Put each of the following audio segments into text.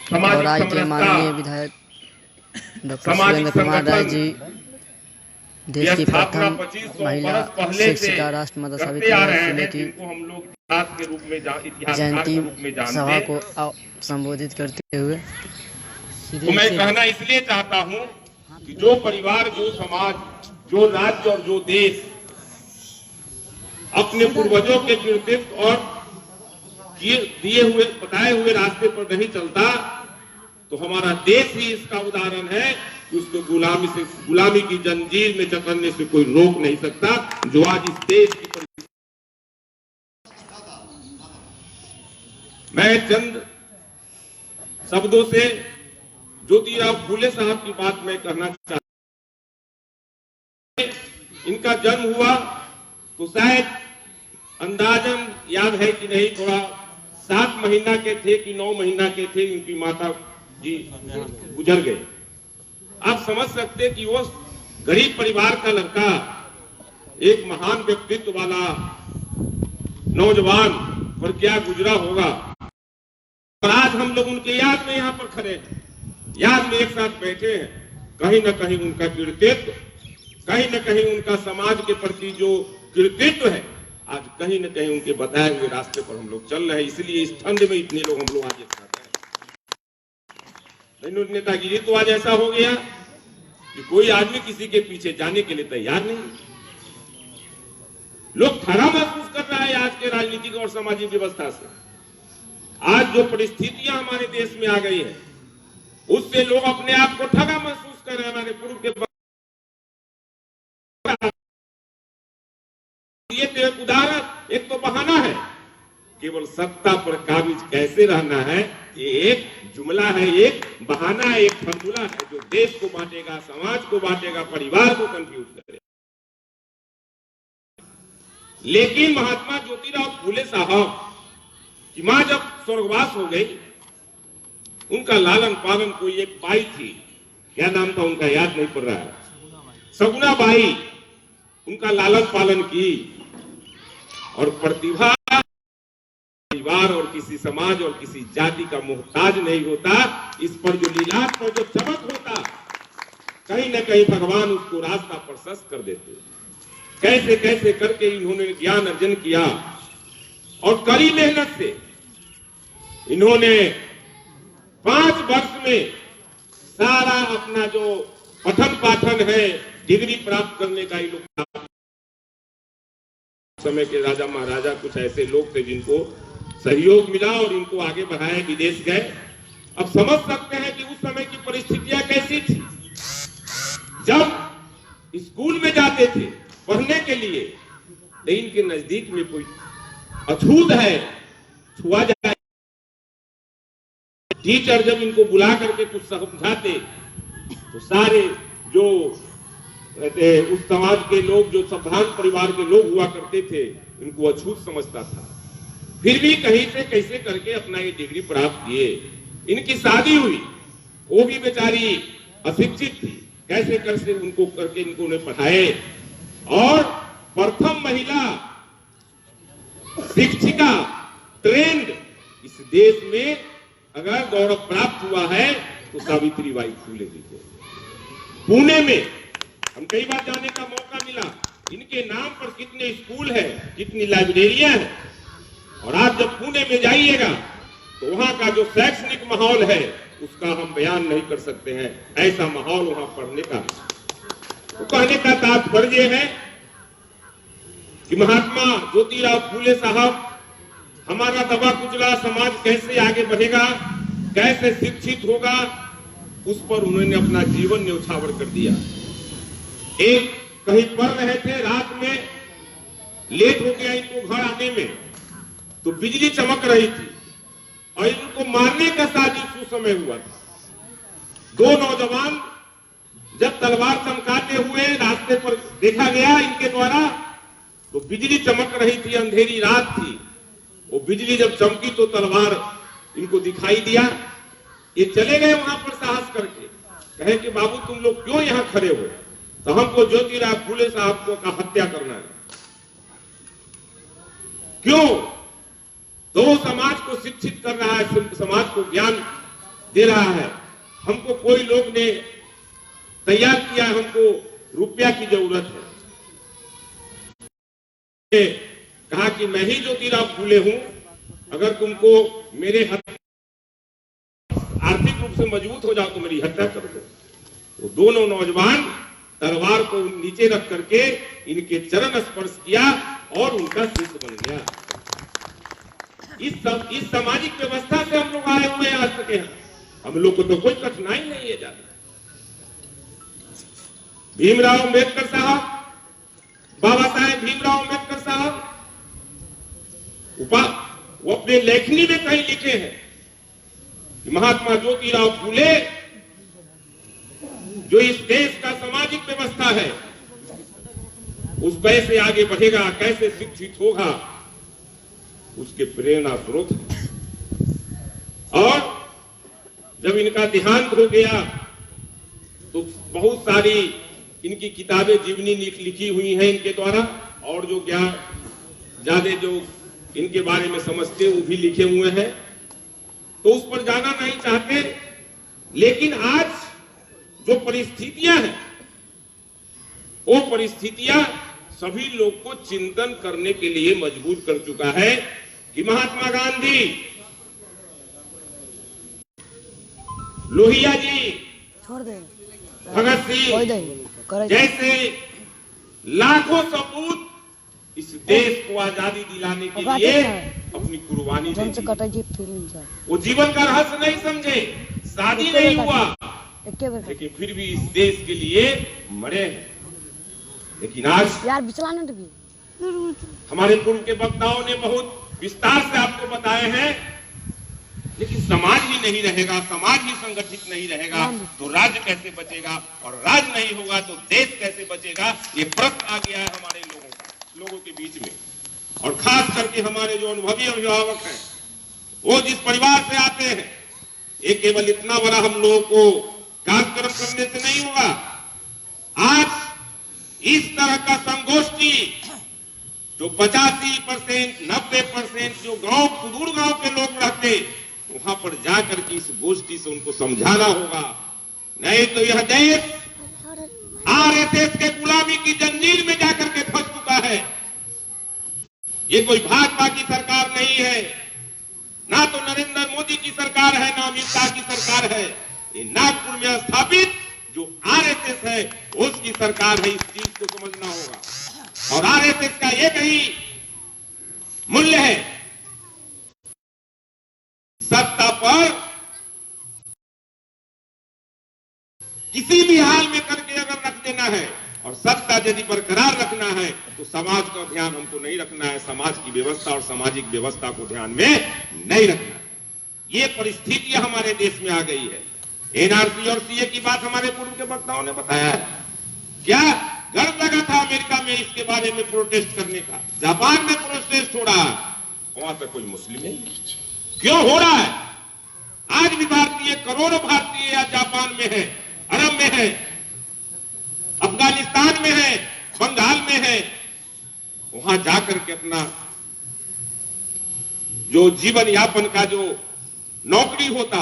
और आज के माननीय विधायक डॉक्टर सुरेंद्र कुमार राय जी देश की प्रथम महिला शिक्षिका राष्ट्रमाता सावित्रीबाई फुले की जयंती सभा को संबोधित करते हुए तो मैं कहना इसलिए चाहता हूं कि जो परिवार, जो समाज, जो राज्य और जो देश अपने पूर्वजों के कृतित्व और दिए हुए बताए हुए रास्ते पर नहीं चलता, तो हमारा देश ही इसका उदाहरण है कि उसको गुलामी की जंजीर में जकड़ने से कोई रोक नहीं सकता। जो आज इस देश की मैं चंद शब्दों से ज्योतिराव फूले साहब की बात मैं कहना चाहता हूं। इनका जन्म हुआ तो शायद अंदाजन याद है कि नहीं, थोड़ा 7 महीना के थे कि 9 महीना के थे, इनकी माता जी गुजर गए। आप समझ सकते कि वो गरीब परिवार का लड़का, एक महान व्यक्तित्व वाला नौजवान पर क्या गुजरा होगा। और आज हम लोग उनके याद में यहाँ पर खड़े हैं, याद में एक साथ बैठे हैं। कहीं न कहीं उनका कृतित्व, कहीं न कहीं उनका समाज के प्रति जो कृतित्व है, आज कहीं न कहीं उनके बताए हुए रास्ते पर हम लोग चल रहे हैं। इसलिए इस ठंड में इतने लोग हम लोग आज एक साथ हैं। नेतागिरी तो आज ऐसा हो गया कि कोई आदमी किसी के पीछे जाने के लिए तैयार नहीं। लोग ठगा महसूस कर रहा है आज के राजनीतिक और सामाजिक व्यवस्था से। आज जो परिस्थितियां हमारे देश में आ गई है, उससे लोग अपने आप को ठगा महसूस कर रहे हैं। हमारे पूर्व के ये तो एक उदाहरण, एक तो बहाना है, केवल सत्ता पर काबिज कैसे रहना है, ये एक जुमला है, एक बहाना है, एक फॉर्मूला है जो देश को बांटेगा, समाज को बांटेगा, परिवार को कंफ्यूज करेगा। लेकिन महात्मा ज्योतिराव फूले साहब की मां जब स्वर्गवास हो गई, उनका लालन पालन कोई एक बाई थी, क्या नाम था उनका याद नहीं पड़ रहा है, सगुना बाई, उनका लालन पालन की। और प्रतिभा परिवार और किसी समाज और किसी जाति का मोहताज नहीं होता। इस पर जो लीलाट पर जो चमक होता, कहीं न कहीं भगवान उसको रास्ता प्रशस्त कर देते। कैसे कैसे करके इन्होंने ज्ञान अर्जन किया और कड़ी मेहनत से इन्होंने 5 वर्ष में सारा अपना जो पठन पाठन है, डिग्री प्राप्त करने का लोग, समय के राजा महाराजा कुछ ऐसे लोग थे जिनको सहयोग मिला और इनको आगे बढ़ाया, विदेश गए। अब समझ सकते हैं कि उस समय की परिस्थितियां कैसी थी। जब स्कूल में जाते थे पढ़ने के लिए, लेकिन इनके नजदीक में कोई अछूत है, छुआ जाए, टीचर जब इनको बुला करके कुछ समझाते तो सारे जो रहते उस समाज के लोग, जो संभ्रांत परिवार के लोग हुआ करते थे, इनको अछूत समझता था। फिर भी कहीं से कैसे करके अपना ये डिग्री प्राप्त किए। इनकी शादी हुई, वो भी बेचारी अशिक्षित थी, कैसे कैसे उनको करके इनको ने पढ़ाए और प्रथम महिला शिक्षिका ट्रेंड इस देश में अगर गौरव प्राप्त हुआ है तो सावित्रीबाई फूले जी को। पुणे में हम कई बार जाने का मौका मिला, इनके नाम पर कितने स्कूल है, कितनी लाइब्रेरियां हैं। और आप जब पुणे में जाइएगा तो वहां का जो शैक्षणिक माहौल है उसका हम बयान नहीं कर सकते हैं, ऐसा माहौल वहां पढ़ने का। तो कहने का तात्पर्य है कि महात्मा ज्योतिराव फूले साहब, हमारा दबा कुचला समाज कैसे आगे बढ़ेगा, कैसे शिक्षित होगा, उस पर उन्होंने अपना जीवन न्यौछावर कर दिया। एक कहीं पढ़ रहे थे, रात में लेट हो गया इनको घर आने में, तो बिजली चमक रही थी और इनको मारने का साजिश उस समय हुआ था। 2 नौजवान जब तलवार चमकाते हुए रास्ते पर देखा गया इनके द्वारा, तो बिजली चमक रही थी, अंधेरी रात थी। वो बिजली जब चमकी तो तलवार इनको दिखाई दिया। ये चले गए वहां पर साहस करके, कहे कि बाबू तुम लोग क्यों यहाँ खड़े हो, तो हमको ज्योतिराव फूले साहब को का हत्या करना है। क्यों? तो समाज को शिक्षित कर रहा है, समाज को ज्ञान दे रहा है। हमको कोई लोग ने तैयार किया, हमको रुपया की जरूरत है। कहा कि मैं ही ज्योतिराव फूले हूं, अगर तुमको मेरे आर्थिक रूप से मजबूत हो जाओ तो मेरी हत्या कर दो। वो दोनों नौजवान तलवार को नीचे रख करके इनके चरण स्पर्श किया और उनका शिष्य बन गया। इस सामाजिक व्यवस्था से हम लोग आए हुए आज तक हैं। हम लोग को तो कोई कठिनाई नहीं है ज्यादा। भीमराव अंबेडकर साहब, बाबा साहेब भीमराव अंबेडकर साहब वो अपने लेखनी में कहीं लिखे हैं कि महात्मा ज्योतिराव फूले जो इस देश का सामाजिक व्यवस्था है उस कैसे आगे बढ़ेगा, कैसे शिक्षित होगा, उसके प्रेरणा स्रोत है। और जब इनका देहांत हो गया तो बहुत सारी इनकी किताबें जीवनी लिखी हुई हैं इनके द्वारा, और जो ज्ञान ज्यादा जो इनके बारे में समझते वो भी लिखे हुए हैं, तो उस पर जाना नहीं चाहते। लेकिन आज जो परिस्थितियां हैं वो परिस्थितियां सभी लोग को चिंतन करने के लिए मजबूर कर चुका है कि महात्मा गांधी, लोहिया जी, भगत सिंह जैसे लाखों सपूत इस देश को आजादी दिलाने के लिए अपनी कुर्बानी दी। वो जीवन का रहस्य नहीं समझे, शादी नहीं हुआ, लेकिन फिर भी इस देश के लिए मरे। लेकिन आज हमारे पूर्व के वक्ताओं ने बहुत विस्तार से आपको बताए हैं, लेकिन समाज ही नहीं रहेगा, समाज ही संगठित नहीं रहेगा तो राज्य कैसे बचेगा, और राज्य नहीं होगा तो देश कैसे बचेगा। ये प्रश्न आ गया है हमारे लोगों के बीच में। और खास करके हमारे जो अनुभवी अभिभावक हैं, वो जिस परिवार से आते हैं, ये केवल इतना बड़ा हम लोगों को कार्यक्रम करने से नहीं होगा। आज इस तरह का संगोष्ठी जो 85%, 90% जो गांव, सुदूर गांव के लोग रहते, वहां पर जाकर के इस गोष्ठी से उनको समझाना होगा। नहीं तो यह देश आरएसएस के गुलामी की जंजीर में जाकर के फंस चुका है। ये कोई भाजपा की सरकार नहीं है, ना तो नरेंद्र मोदी की सरकार है, ना अमित शाह की सरकार है। ये नागपुर में स्थापित जो आरएसएस है उसकी सरकार है। इस चीज को समझना होगा। और आरएसएस का एक ही मूल्य है, सत्ता पर किसी भी हाल में करके अगर रख देना है, और सत्ता यदि बरकरार रखना है तो समाज का ध्यान हमको नहीं रखना है, समाज की व्यवस्था और सामाजिक व्यवस्था को ध्यान में नहीं रखना है। ये परिस्थितियां हमारे देश में आ गई है। एनआरसी और सीए की बात हमारे पूर्व के वक्ताओं ने बताया। क्या गर्व लगा था अमेरिका में इसके बारे में प्रोटेस्ट करने का, जापान में प्रोटेस्ट हो रहा है, वहां तक कोई मुस्लिम नहीं। क्यों हो रहा है? आज भी भारतीय, करोड़ों भारतीय या जापान में है, अरब में है, अफगानिस्तान में है, बंगाल में है, वहां जाकर के अपना जो जीवन यापन का जो नौकरी होता,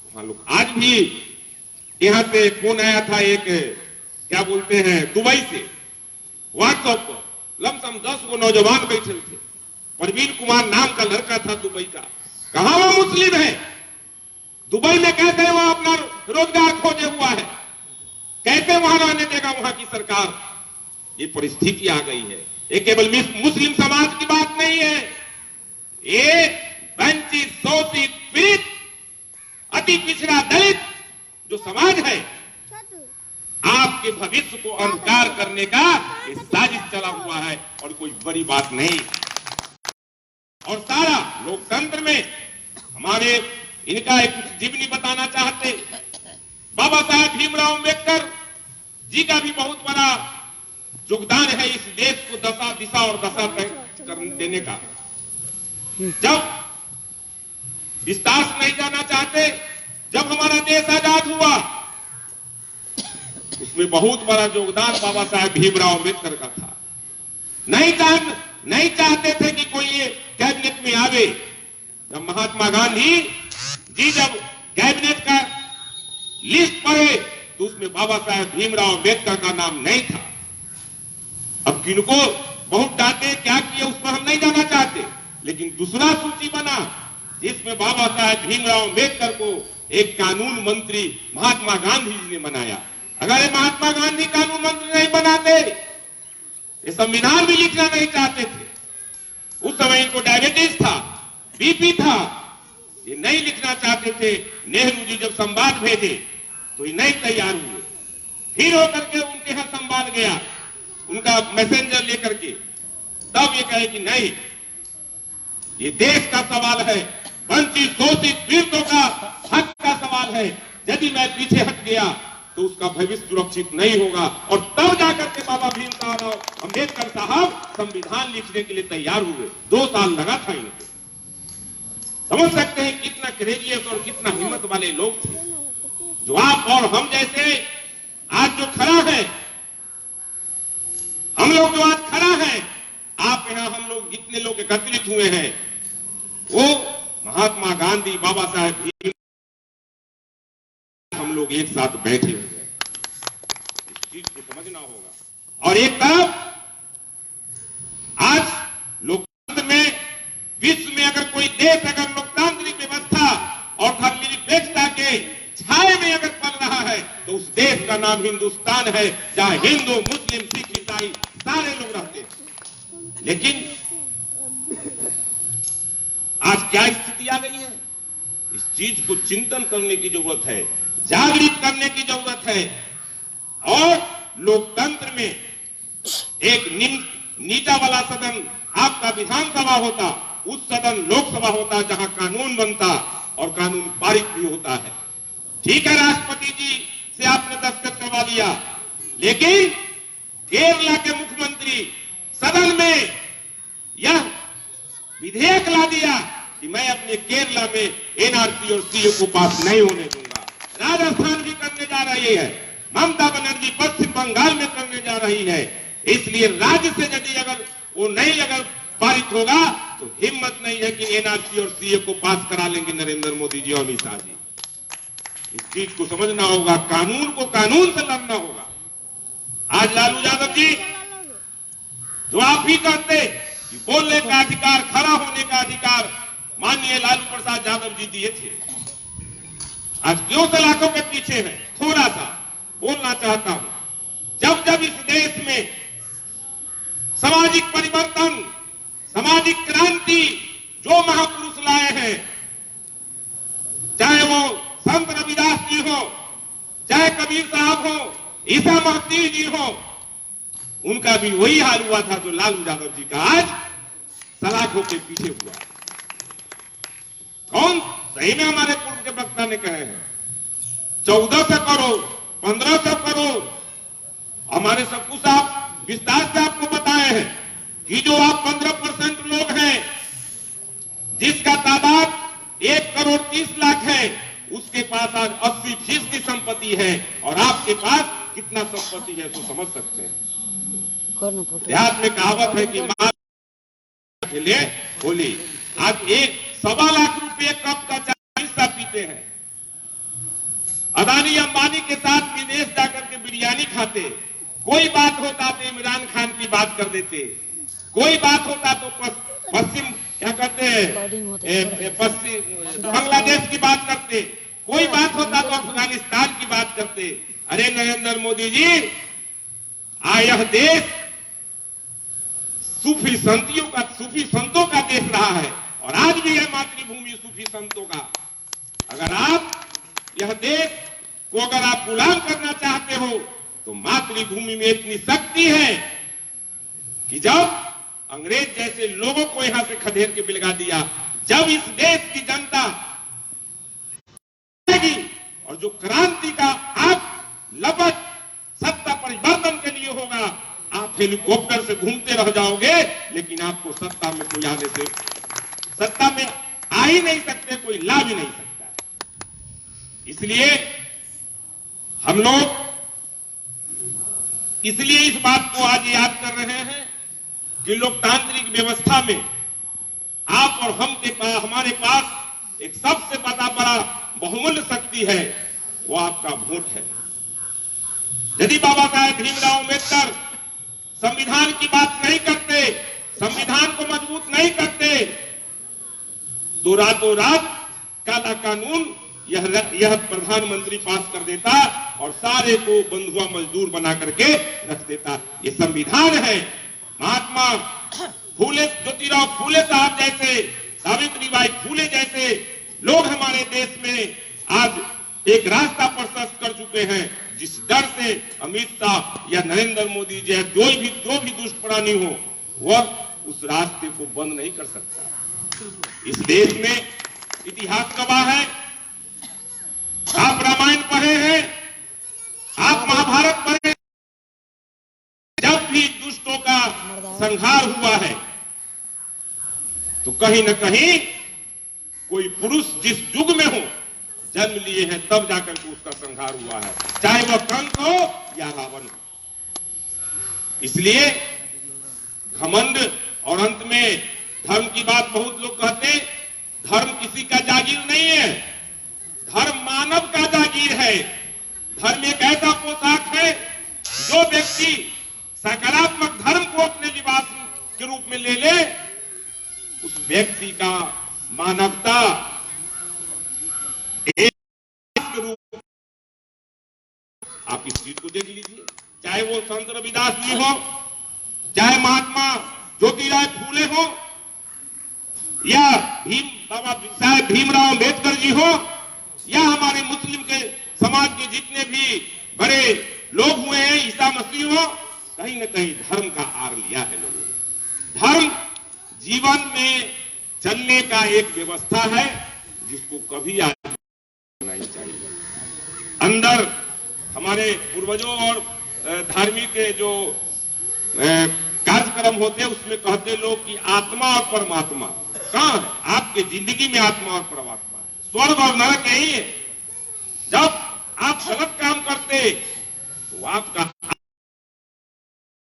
वहां लोग आज भी। यहां से फोन आया था एक, क्या बोलते हैं, दुबई से, व्हाट्सएप पर लमसम 10 को नौजवान बैठे थे। परवीन कुमार नाम का लड़का था दुबई का। कहां वो मुस्लिम है, दुबई में कैसे वो अपना रोजगार खोजे हुआ है, कैसे वहां रहने देगा वहां की सरकार। ये परिस्थिति आ गई है। ये केवल मुस्लिम समाज की बात नहीं है, ये वंचित, शोषित, पीड़ित, अति पिछड़ा, दलित जो समाज है, आपके भविष्य को अंधकार करने का ये साजिश चला हुआ है, और कोई बड़ी बात नहीं। और सारा लोकतंत्र में हमारे इनका एक जीवनी बताना चाहते। बाबा साहेब भीमराव अंबेडकर जी का भी बहुत बड़ा योगदान है इस देश को दिशा और दशा तय कर देने का। जब विस्तार से नहीं जाना चाहते, जब हमारा देश आजाद हुआ उसमें बहुत बड़ा योगदान बाबा साहेब भीमराव अंबेडकर का था। नहीं चाहते थे कि कोई ये कैबिनेट में आवे। जब महात्मा गांधी जी जब कैबिनेट का लिस्ट पढ़े तो उसमें बाबा साहेब भीमराव अम्बेडकर का नाम नहीं था। अब किनको बहुत डांटे क्या किए उस पर हम नहीं जाना चाहते, लेकिन दूसरा सूची बना जिसमें बाबा साहेब भीमराव अम्बेडकर को एक कानून मंत्री महात्मा गांधी जी ने बनाया। अगर ये महात्मा गांधी कानून मंत्री नहीं बनाते, ये संविधान भी लिखना नहीं चाहते थे। उस समय इनको डायबिटीज था, बीपी था, ये नहीं लिखना चाहते थे। नेहरू जी जब संवाद भेजे तो ये नहीं तैयार हुए। फिर होकर के उनके यहां संवाद गया, उनका मैसेंजर लेकर के, तब ये कहे कि नहीं, ये देश का सवाल है, वंचित शोषित पीड़ितों का हक का सवाल है। यदि मैं पीछे हट गया तो उसका भविष्य सुरक्षित नहीं होगा। और तब जाकर के बाबा भीमराव अम्बेडकर साहब संविधान लिखने के लिए तैयार हुए। 2 साल लगा था इनको। समझ सकते हैं कितना करेजियस और कितना हिम्मत वाले लोग थे, जो आप और हम जैसे आज जो खड़ा है, हम लोग जो आज खड़ा है, आप यहां हम लोग जितने लोग एकत्रित हुए हैं, वो महात्मा गांधी, बाबा साहेब भीम, हम लोग एक साथ बैठे हुए हैं। इस चीज को समझना होगा। और एक तरफ आज लोकतंत्र में, विश्व में अगर कोई देश अगर लोकतांत्रिक व्यवस्था और धर्मनिरपेक्षता के छाये में अगर पल रहा है तो उस देश का नाम हिंदुस्तान है, जहां हिंदू, मुस्लिम, सिख, ईसाई सारे लोग रहते हैं। लेकिन आज क्या स्थिति आ गई है, इस चीज को चिंतन करने की जरूरत है, जागृत करने की जरूरत है। और लोकतंत्र में एक नीचा वाला सदन आपका विधानसभा होता, उस सदन लोकसभा होता जहां कानून बनता और कानून पारित भी होता है। ठीक है, राष्ट्रपति जी से आपने दस्तखत करवा दिया, लेकिन केरला के मुख्यमंत्री सदन में यह विधेयक ला दिया कि मैं अपने केरला में एनआरसी और सीए को पास नहीं होने दूंगा। राजस्थान भी करने जा रही है, ममता बनर्जी पश्चिम बंगाल में करने जा रही है। इसलिए राज्य से यदि अगर वो नहीं अगर पारित होगा तो हिम्मत नहीं है कि एनआरसी और सीए को पास करा लेंगे नरेंद्र मोदी जी और अमित शाह जी। इस चीज को समझना होगा, कानून को कानून से लड़ना होगा। आज लालू यादव जी जो आप ही कहते कि बोलने का अधिकार, खड़ा होने का अधिकार माननीय लालू प्रसाद यादव जी दिए थे, आज क्यों सलाखों के पीछे है? थोड़ा सा बोलना चाहता हूं। जब जब इस देश में सामाजिक परिवर्तन, सामाजिक क्रांति जो महापुरुष लाए हैं, चाहे वो संत रविदास जी हो, चाहे कबीर साहब हो, ईसा मसीह जी हो, उनका भी वही हाल हुआ था जो लालू यादव जी का आज सलाखों के पीछे हुआ। कौन सही में हमारे पूर्व के वक्ता ने कहे हैं 1400 करोड़, 1500 करोड़। हमारे सबको साहब विस्तार से आपको बताए हैं कि जो आप 15% लोग हैं, जिसका तादाद 1 करोड़ 30 लाख है, उसके पास आज 80% संपत्ति है, और आपके पास कितना संपत्ति है तो समझ सकते हैं। देहात में कहावत है कि मां के लिए होली। आज 1.25 लाख रुपए कप का चाय हिस्सा पीते हैं। अदानी अंबानी के साथ विदेश जाकर के बिरयानी खाते। कोई बात होता तो इमरान खान की बात कर देते, कोई बात होता तो पश्चिम क्या कहते हैं पश्चिम बांग्लादेश की बात करते, कोई बात होता तो अफगानिस्तान की बात करते। अरे नरेंद्र मोदी जी, यह देश सूफी संतों का देश रहा है, और आज भी है मातृभूमि सूफी संतों का। अगर आप यह देश को अगर आप गुलाम करना चाहते हो तो मातृभूमि में इतनी शक्ति है कि जब अंग्रेज जैसे लोगों को यहां से खदेड़ के बिलगा दिया, जब इस देश की जनता और जो क्रांति का आग लपट सत्ता परिवर्तन के लिए होगा, आप हेलीकॉप्टर से घूमते रह जाओगे, लेकिन आपको सत्ता में कोई आने से, सत्ता में आ ही नहीं सकते, कोई ला भी नहीं सकता। इसलिए हम लोग इसलिए इस बात को आज याद कर रहे हैं कि लोकतांत्रिक व्यवस्था में आप और हम के पास, हमारे पास एक सबसे बड़ा बहुमूल्य शक्ति है वो आपका वोट है। यदि बाबा साहेब भीमराव अम्बेडकर संविधान की बात नहीं करते, संविधान को मजबूत नहीं करते, तो रातों रात काला कानून यह प्रधानमंत्री पास कर देता और सारे को बंधुआ मजदूर बना करके रख देता। ये संविधान है। महात्मा फूले, ज्योतिराव फूले साहब जैसे, सावित्रीबाई फूले जैसे लोग हमारे देश में आज एक रास्ता प्रशस्त कर चुके हैं, जिस डर से अमित शाह या नरेंद्र मोदी जी जो भी दुष्ट प्राणी हो वह उस रास्ते को बंद नहीं कर सकता। इस देश में इतिहास गवाह है। आप रामायण पढ़े हैं, आप महाभारत पढ़े, जब भी दुष्टों का संहार हुआ है तो कहीं न कहीं कोई पुरुष जिस युग में हो जन्म लिए हैं तब जाकर के उसका संहार हुआ है, चाहे वह कंस हो या रावण हो। इसलिए घमंड और अंत में धर्म की बात बहुत लोग कहते, धर्म किसी का जागीर नहीं है, धर्म मानव का जागीर है। धर्म एक ऐसा पोशाक है जो व्यक्ति सकारात्मक धर्म को अपने लिबास के रूप में ले ले, उस व्यक्ति का मानवता एक के रूप। आप इस चीज को देख लीजिए, चाहे वो संत रविदास जी हो, चाहे महात्मा ज्योतिराव फूले हो, या बाबा साहेब भीमराव अम्बेडकर जी हो, या हमारे मुस्लिम के समाज के जितने भी बड़े लोग हुए हैं, ईसा मसीह हो, कहीं न कहीं धर्म का आर लिया है लोगों ने। धर्म जीवन में चलने का एक व्यवस्था है जिसको कभी आज नहीं चाहिए। अंदर हमारे पूर्वजों और धार्मिक के जो कार्यक्रम होते हैं उसमें कहते लोग कि आत्मा और परमात्मा कहाँ है? आपके जिंदगी में आत्मा और परमात्मा है, स्वर्ग और नरक यही है। जब आप गलत काम करते तो आपका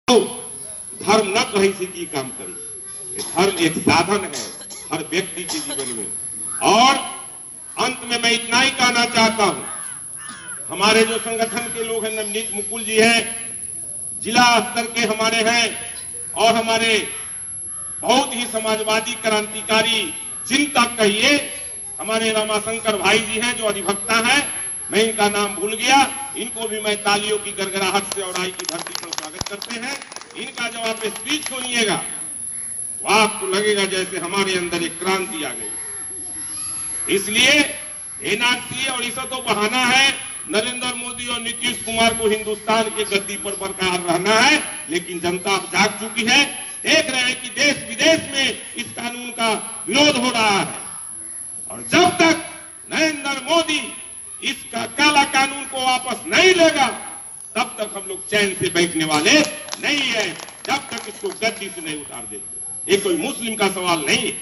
धर्म न कहीं से की काम करे। धर्म एक साधन है हर व्यक्ति के जीवन में। और अंत में मैं इतना ही कहना चाहता हूं, हमारे जो संगठन के लोग हैं, नवनीत मुकुल जी हैं, जिला स्तर के हमारे हैं, और हमारे बहुत ही समाजवादी क्रांतिकारी चिंतक कहिए हमारे रामाशंकर भाई जी हैं जो अधिवक्ता हैं, मैं इनका नाम भूल गया, इनको भी मैं तालियों की गड़गड़ाहट से और आई की धरती पर स्वागत करते हैं। इनका जब आप स्पीच सुनिएगा तो आपको लगेगा जैसे हमारे अंदर एक क्रांति आ गई। इसलिए एनआरसी और इसे तो बहाना है, नरेंद्र मोदी और नीतीश कुमार को हिंदुस्तान के गद्दी पर बरकरार रहना है, लेकिन जनता अब जाग चुकी है, देख रहे हैं कि देश विदेश में इस कानून का विरोध हो रहा है। और जब तक नरेंद्र मोदी इसका काला कानून को वापस नहीं लेगा तब तक हम लोग चैन से बैठने वाले नहीं है, जब तक इसको गद्दी से नहीं उतार देते। ये कोई मुस्लिम का सवाल नहीं है।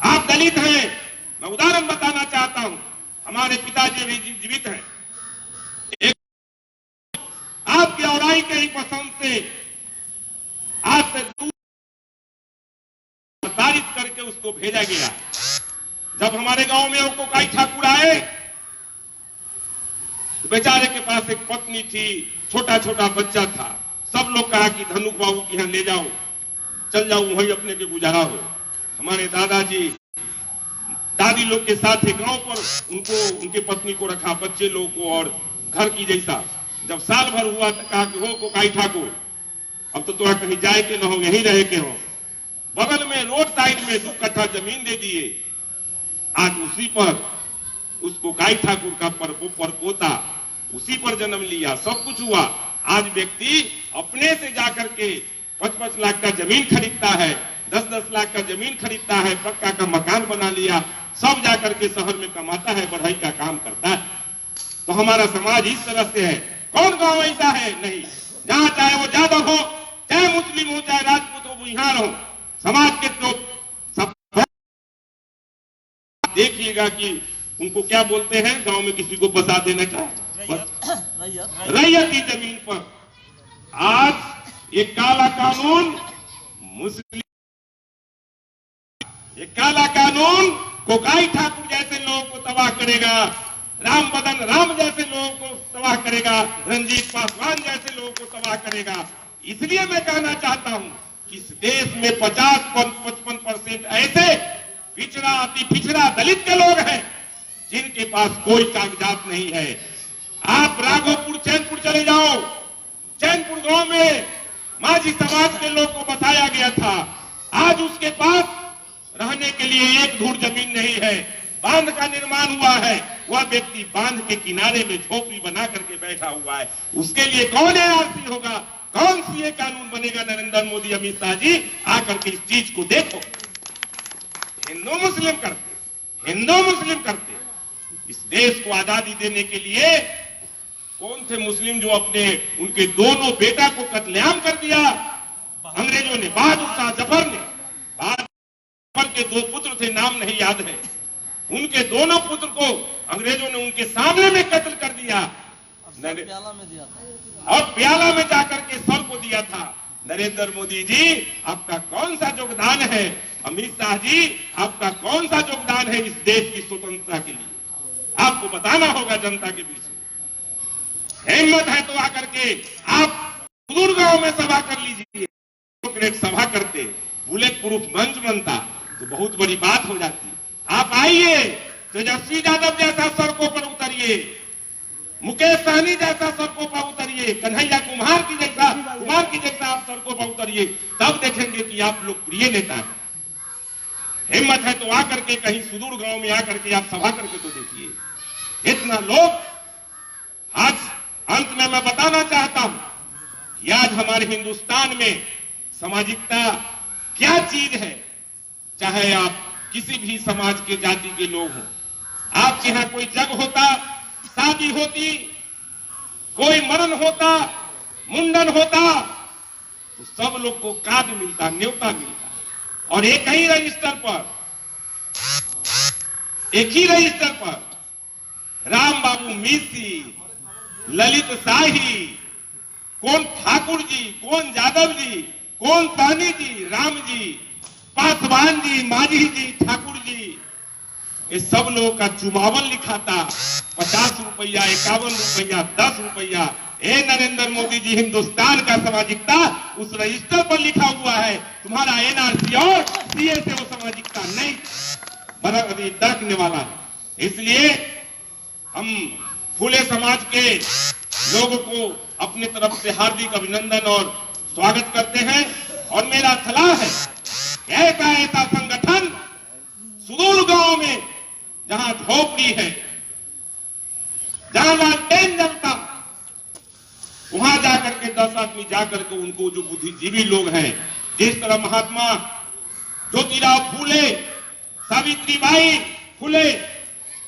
आप दलित हैं, मैं उदाहरण बताना चाहता हूं, हमारे पिताजी भी जीवित हैं, एक आपकी औराई के ही पसंद से आज से प्रसारित करके उसको भेजा गया। जब हमारे गांव में वो कोकाई ठाकुर आए तो बेचारे के पास एक पत्नी थी, छोटा छोटा बच्चा था। सब लोग कहा कि धनुक बाबू के यहां ले जाओ, चल जाओ, वही अपने के गुजारा हो। हमारे दादाजी दादी लोग के साथ गांव पर उनको उनके पत्नी को रखा, बच्चे लोग को, और घर की जैसा। जब साल भर हुआ तो कहा कि हो कोकाई ठाकुर, अब तो थोड़ा कहीं जाए के न हो, यहीं रहे के हो। बगल में रोड साइड में 2 कट्ठा जमीन दे दिए। आज उसी पर उस कोकाई ठाकुर का परपोता उसी पर जन्म लिया, सब कुछ हुआ। आज व्यक्ति अपने से जाकर के 5-5 लाख का जमीन खरीदता है, 10-10 लाख का जमीन खरीदता है, पक्का का मकान बना लिया, सब जाकर के शहर में कमाता है, बढ़ाई का काम करता है। तो हमारा समाज इस तरह से है। कौन गांव ऐसा है? नहीं, जहां चाहे वो यादव हो, चाहे मुस्लिम हो, चाहे राजपूत हो, बिहार हो, समाज के लोग सब देखिएगा कि उनको क्या बोलते हैं, गांव में किसी को बसा देना चाहे रैयत की जमीन पर। आज ये काला कानून मुस्लिम, ये काला कानून कोकाई ठाकुर जैसे लोगों को तबाह कर करेगा, राम बदन राम जैसे लोगों को तबाह करेगा, रंजीत पासवान जैसे लोगों को तबाह करेगा। इसलिए मैं कहना चाहता हूं कि इस देश में 50-55% ऐसे पिछड़ा, अति पिछड़ा दलित के लोग हैं जिनके पास कोई कागजात नहीं है। आप राघोपुर, चैनपुर चले जाओ, चैनपुर गांव में माझी समाज के लोग को बसाया गया था। आज उसके पास रहने के लिए एक धूर जमीन नहीं है। बांध का निर्माण हुआ है, वह व्यक्ति बांध के किनारे में झोपड़ी बना करके बैठा हुआ है। उसके लिए कौन एआरसी होगा, कौन सीए कानून बनेगा? नरेंद्र मोदी, अमित शाह जी आकर के इस चीज को देखो। हिंदू मुस्लिम करते इस देश को आजादी देने के लिए कौन थे मुस्लिम जो अपने उनके दोनों बेटा को कत्लेआम कर दिया अंग्रेजों ने? बहादुर शाह जफर ने। बहादुर के 2 पुत्र थे, नाम नहीं याद है। उनके दोनों पुत्र को अंग्रेजों ने उनके सामने में कत्ल कर दिया। प्याला में दिया था, और प्याला में जाकर के सर को दिया था। नरेंद्र मोदी जी, आपका कौन सा योगदान है? अमित शाह जी, आपका कौन सा योगदान है इस देश की स्वतंत्रता के लिए? आपको बताना होगा जनता के बीच में। हिम्मत है तो आकर के आप सुदूर गांव में सभा कर लीजिए। सभा करते, बुलेट प्रूफ मंच बनता तो बहुत बड़ी बात हो जाती। आप आइए, तेजस्वी यादव जैसा सड़कों पर उतरिए, मुकेश सहनी जैसा सड़कों पर उतरिए, कन्हैया कुमार की जैसा आप सड़कों पर उतरिए, तब देखेंगे कि आप लोग प्रिय नेता हैं। हिम्मत है तो आकर के कहीं सुदूर गांव में आकर के आप सभा करके तो देखिए। इतना लोग। आज अंत में मैं बताना चाहता हूं कि आज हमारे हिंदुस्तान में सामाजिकता क्या चीज है। चाहे आप किसी भी समाज के, जाति के लोग हों, आपके यहां कोई जग होता, शादी होती, कोई मरण होता, मुंडन होता, तो सब लोग को कार्ड मिलता, न्योता मिलता, और एक ही रजिस्टर पर राम बाबू मीसी, ललित शाही, कौन ठाकुर जी, कौन यादव जी, कौन पानी जी, राम जी, पासवान जी, माझी जी, ठाकुर जी, ये सब लोगों का चुमावन लिखा था। 50 रुपया, 51 रुपया, 10 रुपया। नरेंद्र मोदी जी, हिंदुस्तान का सामाजिकता उस रजिस्टर पर लिखा हुआ है। तुम्हारा एनआरसी और सीए से वो सामाजिकता नहीं दरकने वाला है। इसलिए हम फूले समाज के लोगों को अपनी तरफ से हार्दिक अभिनंदन और स्वागत करते हैं। और मेरा सलाह है, ऐसा संगठन सुदूर गांव में जहां झोपड़ी है, जहां लालटेन जलता, वहां जाकर के 10 आदमी जाकर के उनको, जो बुद्धिजीवी लोग हैं, जिस तरह महात्मा ज्योतिराव फूले, सावित्रीबाई फूले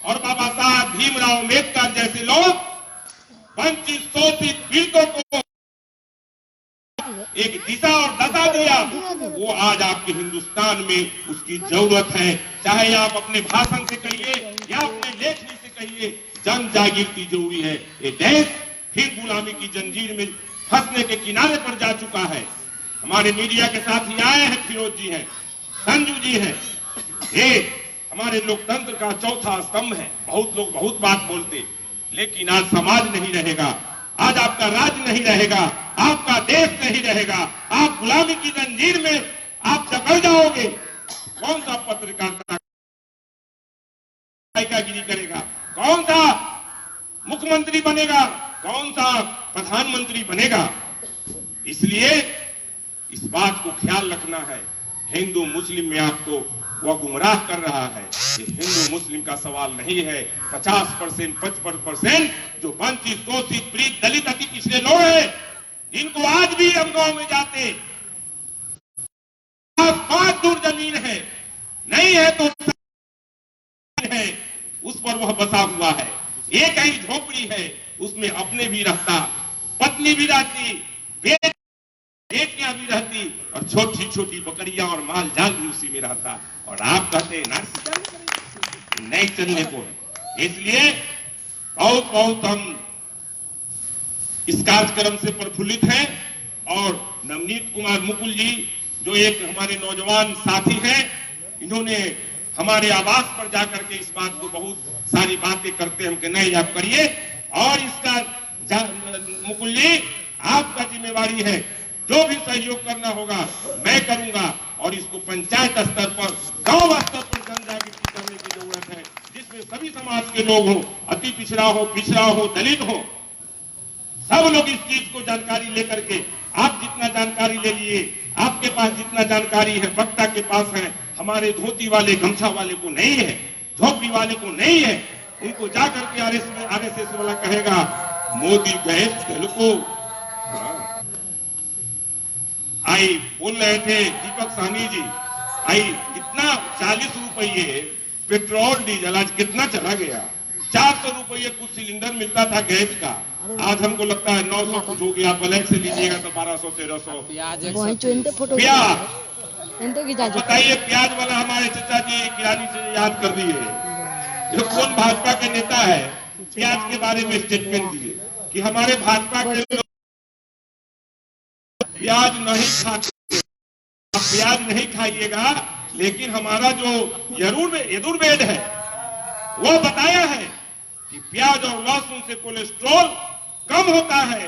और बाबा साहब भीमराव अम्बेडकर जैसे लोग वंचित, शोषित, पीड़ितों को एक दिशा और दशा दिया, वो आज आपके हिंदुस्तान में उसकी जरूरत है। चाहे आप अपने भाषण से कहिए या अपने लेखनी से कहिए, जन जागृति जरूरी है। ये देश फिर गुलामी की जंजीर में फंसने के किनारे पर जा चुका है। हमारे मीडिया के साथ ही आए हैं, फिरोज जी हैं, संजू जी हैं। ये हमारे लोकतंत्र का चौथा स्तंभ है। बहुत लोग बहुत बात बोलते, लेकिन आज समाज नहीं रहेगा, आज आपका राज्य नहीं रहेगा, आपका देश नहीं रहेगा। आप गुलामी की जंजीर में आप जकड़ जाओगे। कौन सा पत्रकारिता गिरी करेगा? कौन सा मुख्यमंत्री बनेगा? कौन सा प्रधानमंत्री बनेगा? इसलिए इस बात को ख्याल रखना है। हिंदू मुस्लिम में आपको वह गुमराह कर रहा है। ये हिंदू मुस्लिम का सवाल नहीं है। 50%, 55% जो वंचित, शोषित, पीड़ित, दलित, अति पिछड़े लोग हैं, जिनको आज भी हम गांव में जाते 5 दूर जमीन है, नहीं है तो है, उस पर वह बसा हुआ है। एक ही झोपड़ी है, उसमें अपने भी रहता, पत्नी भी रहती, बेटियां भी रहती, और छोटी छोटी बकरियां और माल जाल भी उसी में रहता। और आप कहते नहीं चलने को। इसलिए बहुत बहुत हम इस कार्यक्रम से प्रफुल्लित हैं। और नवनीत कुमार मुकुल जी, जो एक हमारे नौजवान साथी हैं, इन्होंने हमारे आवास पर जाकर के इस बात को बहुत सारी बातें करते हैं कि नहीं आप करिए, और इसका मुकुल जी आपका जिम्मेवारी है, जो भी सहयोग करना होगा मैं करूंगा, और इसको पंचायत स्तर पर, गांव स्तर पर जन जागृति करने की जरूरत है, जिसमें सभी समाज के लोग हों, अति पिछड़ा हो, दलित हो, सब लोग इस चीज को जानकारी लेकर के, आप जितना जानकारी ले लिए, आपके पास जितना जानकारी है वक्ता के पास है, हमारे धोती वाले गमछा वाले को नहीं है, झोपड़ी वाले को नहीं है, उनको जाकर के आरएसएस वाला कहेगा मोदी गए तेल को। आई बोल रहे थे दीपक साहनी जी, आई कितना 40 रुपये पेट्रोल डीजल आज कितना चला गया, 400 रुपये कुछ सिलेंडर मिलता था गैस का, आज हमको लगता है 900 कुछ हो गया, ब्लैक से लीजिएगा तो 1200-1300। प्याज बताइए, प्याज वाला हमारे चाचा जी किरानी से याद कर दिए, जो कौन भाजपा के नेता है प्याज के बारे में स्टेटमेंट दिए कि हमारे भाजपा के लोग प्याज नहीं खाते, आप प्याज नहीं खाइएगा, लेकिन हमारा जो यजुर्वेद है वो बताया है कि प्याज और लहसुन से कोलेस्ट्रॉल कम होता है।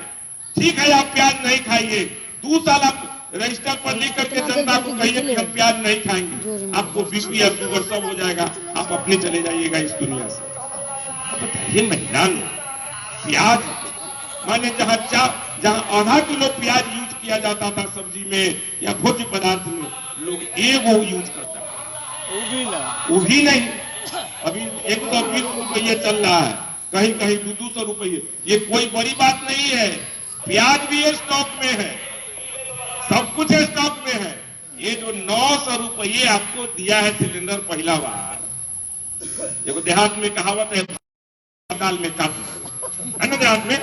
ठीक है, आप प्याज नहीं खाइए, 2 साल आप रजिस्टर पर लिख करके जनता को कहिए कि हम प्याज नहीं खाएंगे, आपको बीपी या शुगर सब हो जाएगा, आप अपने चले जाइएगा इस दुनिया से। बताइए महिला प्याज माने जहां आधा किलो प्याज यूज किया जाता था सब्जी में या भोज्य पदार्थ में, लोग एगो यूज करता है, वो भी नहीं। अभी 120 रुपये चल रहा है, कहीं कहीं 200 रुपये, ये कोई बड़ी बात नहीं है। प्याज भी स्टॉक में है, सब कुछ स्टॉक में है। ये जो 900 रुपये आपको दिया है सिलेंडर पहला बार, देखो देहात में कहावत है दाल में काट लो, है ना, देहात में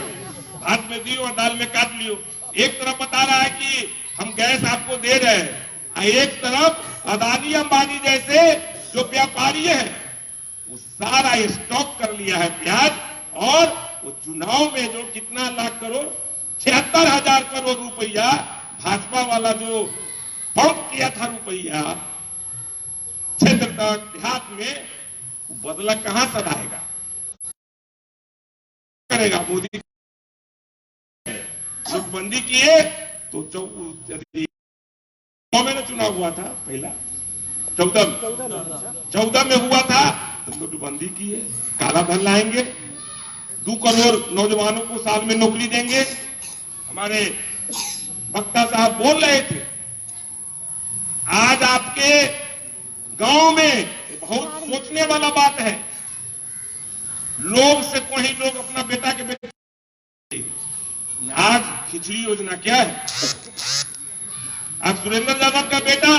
हाथ में दियो और दाल में काट लियो। एक तरफ बता रहा है कि हम गैस आपको दे रहे हैं, एक तरफ अदानी अंबानी जैसे जो व्यापारी है वो सारा स्टॉक कर लिया है प्याज, और वो चुनाव में जो कितना लाख करोड़ 76,000 करोड़ रुपया भाजपा वाला जो पंप किया था रुपया क्षेत्र तक देहात में, बदला कहां सधाएगा, करेगा मोदी। नोटबंदी किए तो 14 में चुनाव हुआ था, पहला 14 में हुआ था तो नोटबंदी किए, काला धन लाएंगे, 2 करोड़ नौजवानों को साल में नौकरी देंगे। हमारे वक्ता साहब बोल रहे थे, आज आपके गांव में बहुत सोचने वाला बात है, लोग से कोई लोग अपना बेटा के बेटे, आज खिचड़ी योजना क्या है, आज सुरेंद्र यादव का बेटा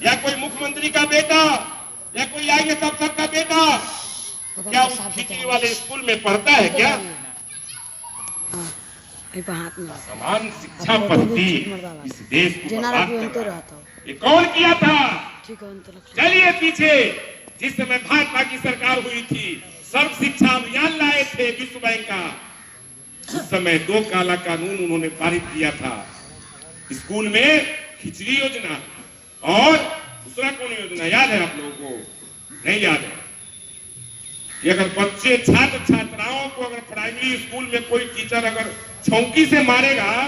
या कोई मुख्यमंत्री का बेटा या कोई आईएएस अफसर का बेटा क्या उस खिचड़ी वाले स्कूल में पढ़ता है क्या? समान शिक्षा पद्धति इस देश को ये कौन किया था? चलिए पीछे, जिस समय भाजपा की सरकार हुई थी, सर्व शिक्षा अभियान लाए थे विश्व बैंक का, उस समय 2 काला कानून उन्होंने पारित किया था, स्कूल में खिचड़ी योजना और दूसरा कौन योजना याद है आप लोगों को? नहीं याद है कि अगर बच्चे छात्र छात्राओं को अगर प्राइमरी स्कूल में कोई टीचर अगर छौंकी से मारेगा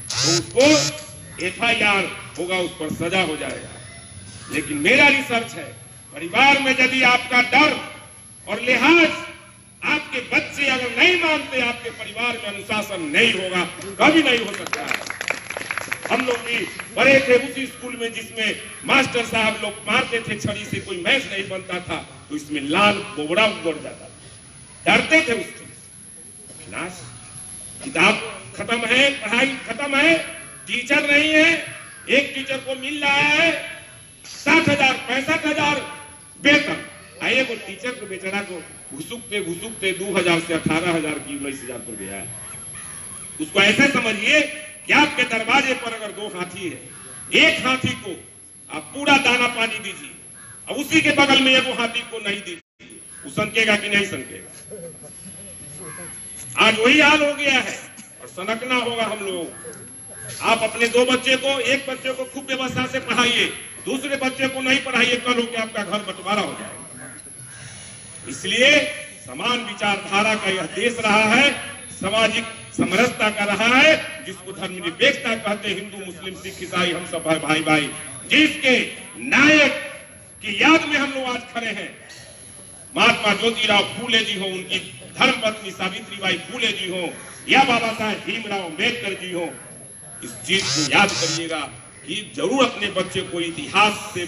तो उसको FIR होगा, उस पर सजा हो जाएगा। लेकिन मेरा रिसर्च है, परिवार में यदि आपका डर और लिहाज, आपके बच्चे अगर नहीं मानते, आपके परिवार में अनुशासन नहीं होगा, कभी नहीं हो सकता है। हम लोग भी बड़े थे उसी स्कूल में जिसमें मास्टर साहब लोग मारते थे छड़ी से, कोई मैच नहीं बनता था तो इसमें लाल बोबड़ा उगड़ जाता था, डरते थे उससे। नाश, किताब खत्म है, पढ़ाई खत्म है, टीचर नहीं है, एक टीचर को मिल रहा है 60,000 65,000 वेतन, आइए वो टीचर को बेचारा को घुसुकते 2,000 से 18,000 की 19,000 पर गया है। उसको ऐसे समझिए कि आपके दरवाजे पर अगर 2 हाथी है, एक हाथी को आप पूरा दाना पानी दीजिए, अब उसी के बगल में एक हाथी को नहीं दीजिए, वो सनकेगा कि नहीं सनकेगा? आज वही हाल हो गया है और सनकना होगा हम लोग। आप अपने 2 बच्चे को, एक बच्चे को खूब व्यवस्था से पढ़ाइए, दूसरे बच्चे को नहीं पढ़ाइए, कल हो के आपका घर बंटवारा हो जाएगा। इसलिए समान विचारधारा का यह देश रहा है, सामाजिक समरसता का रहा है, जिसको धर्मनिरपेक्षता कहते हैं। हिंदू मुस्लिम सिख ईसाई हम सब भाई भाई, जिसके नायक की याद में हम लोग आज खड़े हैं। महात्मा ज्योतिराव फूले जी हो, उनकी धर्मपत्नी सावित्रीबाई फूले जी हो, या बाबा साहेब भीमराव अम्बेडकर जी हो, इस चीज को याद करिएगा कि जरूर अपने बच्चे को इतिहास से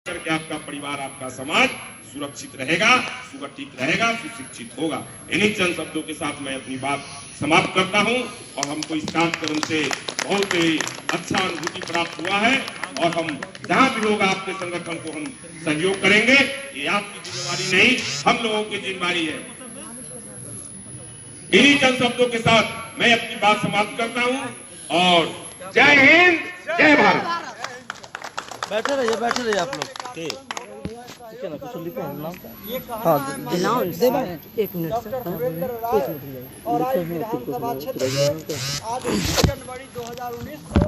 करके आपका परिवार, आपका समाज सुरक्षित रहेगा, सुगठित रहेगा, सुशिक्षित होगा। इन्हीं चंद शब्दों के साथ मैं अपनी बात समाप्त करता हूं। और हमको इस कार्यक्रम से बहुत ही अच्छा अनुभूति प्राप्त हुआ है, और हम जहां भी होगा आपके संगठन को हम सहयोग करेंगे। ये आपकी जिम्मेवारी नहीं, हम लोगों की जिम्मेवारी है। इन्हीं चंद शब्दों के साथ मैं अपनी बात समाप्त करता हूं, और जय हिंद, जय भारत। बैठे रहिए आप लोग। कुछ लिखो नाम। एक मिनट और आज विधानसभा क्षेत्र में आज 20 जनवरी 2019 को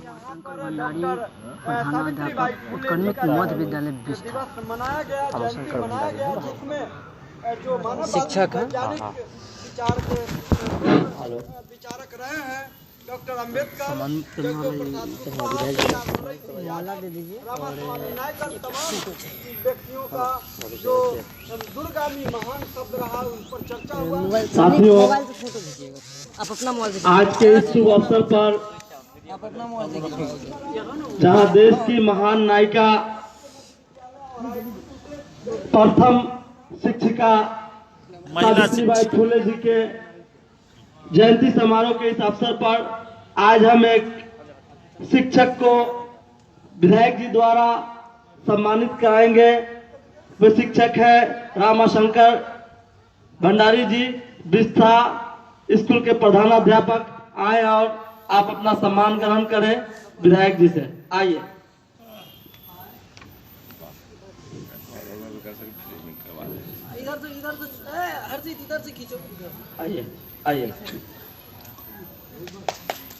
यहाँ पर डॉक्टर सावित्रीबाई फुले का मध्य विद्यालय दिवस मनाया गया, जयंती मनाया गया, जिसमें जो मानववादी वैज्ञानिक विचारक रहे हैं डॉक्टर अम्बेडकर, रामास्वामी नायकर, तमाम व्यक्तियों का जो दूरगामी महान शब्द रहा, उन पर चर्चा हुआ। साथियों, आप अपना मोबाइल आज के इस शुभ अवसर पर आप अपना मोबाइल जहां देश की महान नायिका, प्रथम शिक्षिका सावित्रीबाई फुले जी के जयंती समारोह के इस अवसर पर आज हम एक शिक्षक को विधायक जी द्वारा सम्मानित कराएंगे। वे शिक्षक है रामाशंकर भंडारी जी, बिस्था स्कूल के प्रधानाध्यापक। आए और आप अपना सम्मान ग्रहण करें विधायक जी से। आइए। इधर से खींचो। आइए आइए,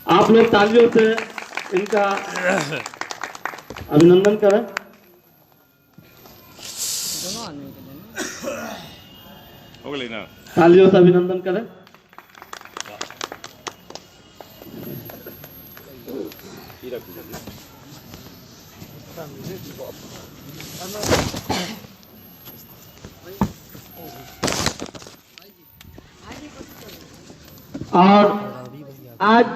आप लोग तालियों से इनका अभिनंदन करें। हो गई ना, तालियों से अभिनंदन करें। और आज